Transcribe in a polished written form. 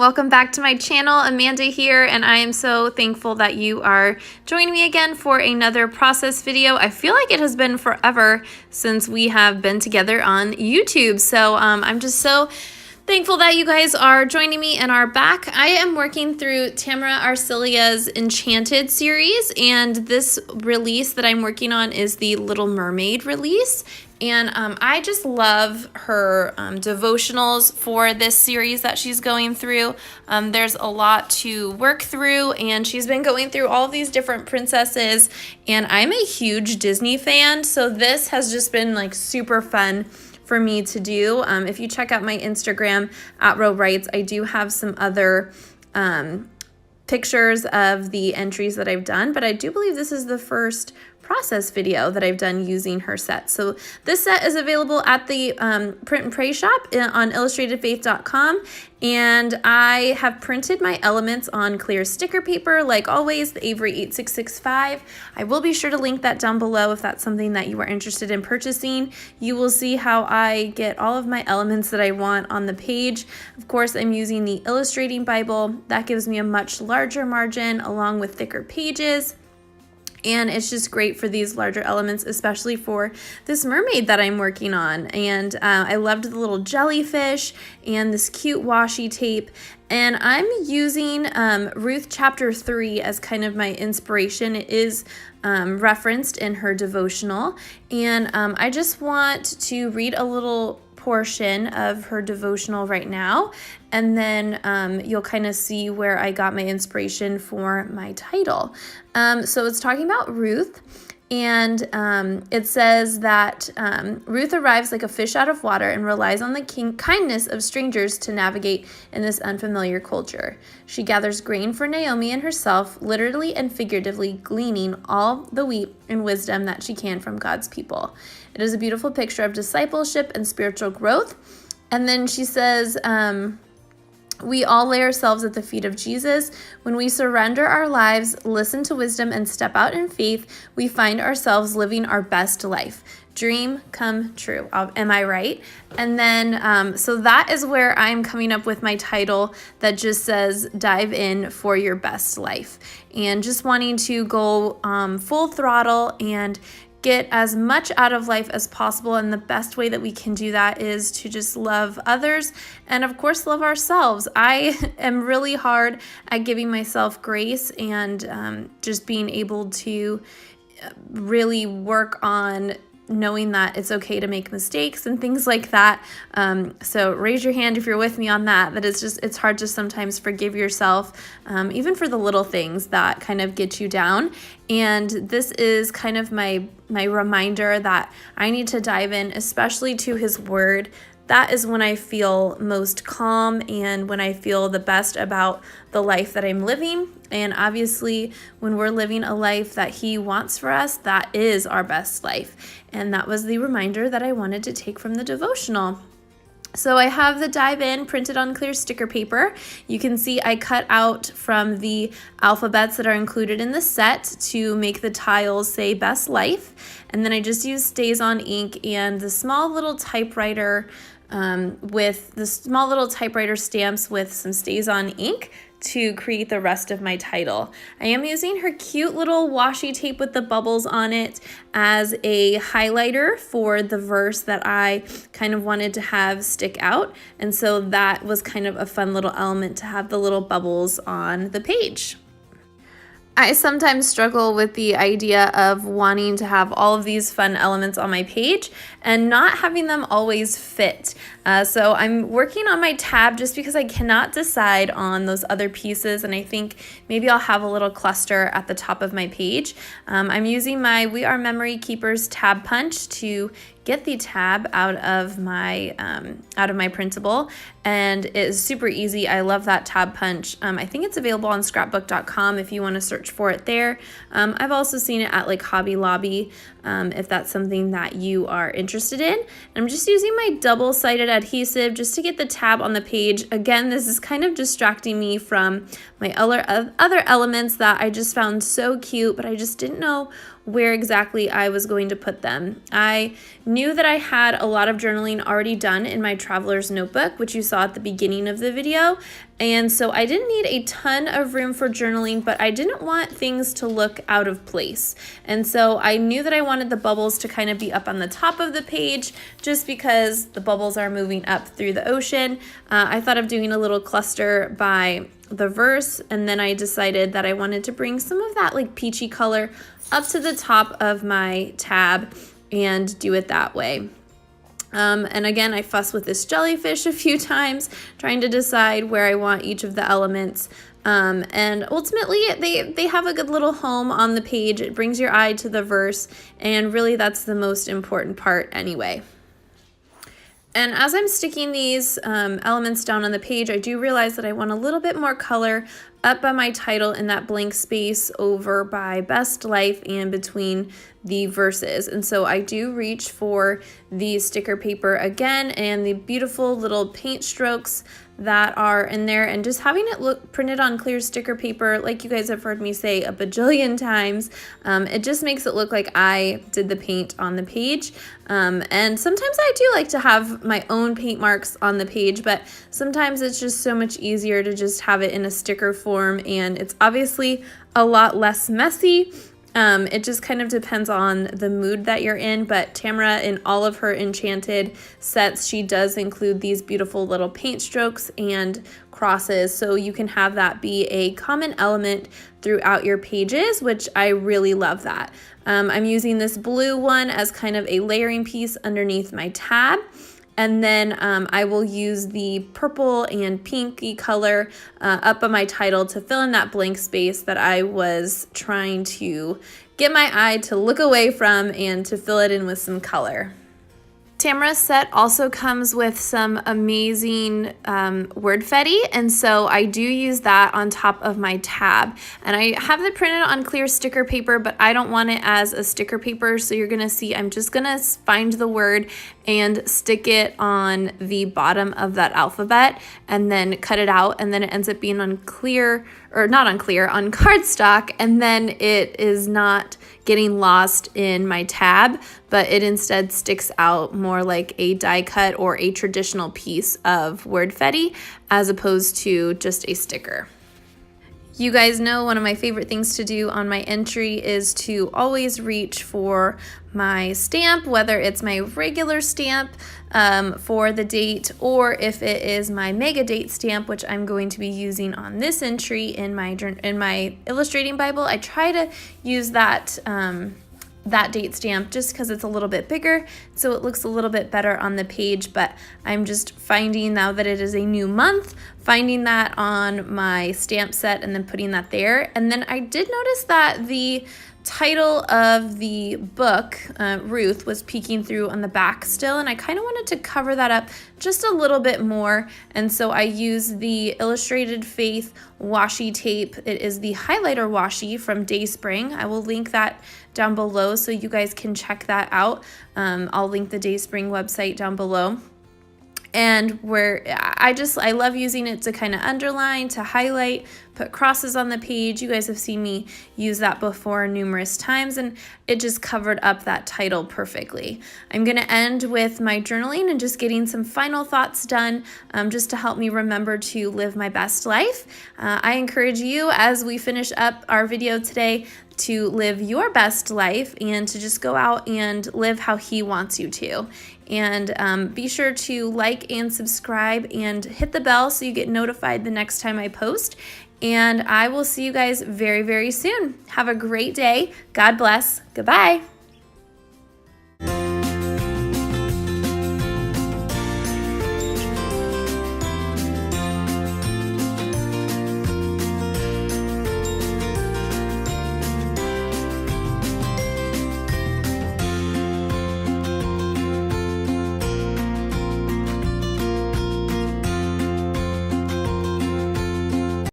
welcome back to my channel. Amanda here, and I am so thankful that you are joining me again for another process video. I feel like it has been forever since we have been together on YouTube, so I'm just so thankful that you guys are joining me and are back. I am working through Tamara Arcelia's Enchanted series, and this release that I'm working on is the Little Mermaid release. And I just love her devotionals for this series that she's going through. There's a lot to work through, and she's been going through all of these different princesses, and I'm a huge Disney fan, so this has just been like super fun for me to do. If you check out my Instagram at Ro Writes, I do have some other pictures of the entries that I've done, but I do believe this is the first process video that I've done using her set. So this set is available at the Print and Pray shop on illustratedfaith.com, and I have printed my elements on clear sticker paper, like always, the Avery 8665. I will be sure to link that down below if that's something that you are interested in purchasing. You will see how I get all of my elements that I want on the page. Of course, I'm using the Illustrating Bible. That gives me a much larger margin along with thicker pages. And it's just great for these larger elements, especially for this mermaid that I'm working on. And I loved the little jellyfish and this cute washi tape. And I'm using Ruth chapter 3 as kind of my inspiration. It is referenced in her devotional. And I just want to read a little portion of her devotional right now, and then you'll kind of see where I got my inspiration for my title. So it's talking about Ruth, and it says that Ruth arrives like a fish out of water and relies on the kindness of strangers to navigate in this unfamiliar culture. She gathers grain for Naomi and herself, literally and figuratively gleaning all the wheat and wisdom that she can from God's people. It is a beautiful picture of discipleship and spiritual growth. And then she says, we all lay ourselves at the feet of Jesus. When we surrender our lives, listen to wisdom, and step out in faith, we find ourselves living our best life. Dream come true. Am I right? And then, so that is where I'm coming up with my title that just says, dive in for your best life. And just wanting to go full throttle and get as much out of life as possible, and the best way that we can do that is to just love others and of course love ourselves. I am really hard at giving myself grace and just being able to really work on knowing that it's okay to make mistakes and things like that. So raise your hand if you're with me on that, it's hard to sometimes forgive yourself, even for the little things that kind of get you down. And this is kind of my reminder that I need to dive in, especially to His Word. That is when I feel most calm and when I feel the best about the life that I'm living. And obviously, when we're living a life that He wants for us, that is our best life. And that was the reminder that I wanted to take from the devotional. So I have the Dive In printed on clear sticker paper. You can see I cut out from the alphabets that are included in the set to make the tiles say Best Life. And then I just used Stays On ink and the small little typewriter stamps with some Stays On ink to create the rest of my title. I am using her cute little washi tape with the bubbles on it as a highlighter for the verse that I kind of wanted to have stick out. And so that was kind of a fun little element to have the little bubbles on the page. I sometimes struggle with the idea of wanting to have all of these fun elements on my page and not having them always fit. So I'm working on my tab just because I cannot decide on those other pieces, and I think maybe I'll have a little cluster at the top of my page. I'm using my We Are Memory Keepers tab punch to get the tab out of my printable, and it is super easy. I love that tab punch. I think it's available on scrapbook.com if you want to search for it there. I've also seen it at like Hobby Lobby if that's something that you are interested in. I'm just using my double-sided adhesive just to get the tab on the page. Again, this is kind of distracting me from my other elements that I just found so cute, but I just didn't know where exactly I was going to put them. I knew that I had a lot of journaling already done in my traveler's notebook, which you saw saw at the beginning of the video. And so I didn't need a ton of room for journaling, but I didn't want things to look out of place. And so I knew that I wanted the bubbles to kind of be up on the top of the page just because the bubbles are moving up through the ocean. I thought of doing a little cluster by the verse, and then I decided that I wanted to bring some of that like peachy color up to the top of my tab and do it that way. And again, I fuss with this jellyfish a few times, trying to decide where I want each of the elements. And ultimately, they have a good little home on the page. It brings your eye to the verse, and really that's the most important part anyway. And as I'm sticking these elements down on the page, I do realize that I want a little bit more color up by my title in that blank space over by Best Life and between the verses. And so I do reach for the sticker paper again and the beautiful little paint strokes that are in there, and just having it look printed on clear sticker paper, like you guys have heard me say a bajillion times, it just makes it look like I did the paint on the page. And sometimes I do like to have my own paint marks on the page, but sometimes it's just so much easier to just have it in a sticker form, and it's obviously a lot less messy. It just kind of depends on the mood that you're in, but Tamara, in all of her Enchanted sets, she does include these beautiful little paint strokes and crosses, so you can have that be a common element throughout your pages, which I really love that. I'm using this blue one as kind of a layering piece underneath my tab. And then I will use the purple and pinky color up on my title to fill in that blank space that I was trying to get my eye to look away from and to fill it in with some color. Tamara's set also comes with some amazing wordfetti, and so I do use that on top of my tab. And I have it printed on clear sticker paper, but I don't want it as a sticker paper, so you're gonna see I'm just gonna find the word and stick it on the bottom of that alphabet and then cut it out, and then it ends up being on clear, or not on clear, on cardstock, and then it is not getting lost in my tab, but it instead sticks out more like a die cut or a traditional piece of wordfetti as opposed to just a sticker. You guys know one of my favorite things to do on my entry is to always reach for my stamp, whether it's my regular stamp for the date, or if it is my mega date stamp, which I'm going to be using on this entry in my illustrating Bible. I try to use that date stamp just because it's a little bit bigger, so it looks a little bit better on the page. But I'm just finding now that it is a new month, finding that on my stamp set and then putting that there. And then I did notice that the title of the book, Ruth, was peeking through on the back still, and I kind of wanted to cover that up just a little bit more, and so I used the Illustrated Faith washi tape. It is the highlighter washi from Dayspring. I will link that down below so you guys can check that out. I'll link the Dayspring website down below. And where I love using it to kind of underline, to highlight, put crosses on the page. You guys have seen me use that before numerous times, and it just covered up that title perfectly. I'm going to end with my journaling and just getting some final thoughts done, just to help me remember to live my best life. I encourage you, as we finish up our video today, to live your best life and to just go out and live how He wants you to. And be sure to like and subscribe and hit the bell so you get notified the next time I post. And I will see you guys very, very soon. Have a great day. God bless. Goodbye.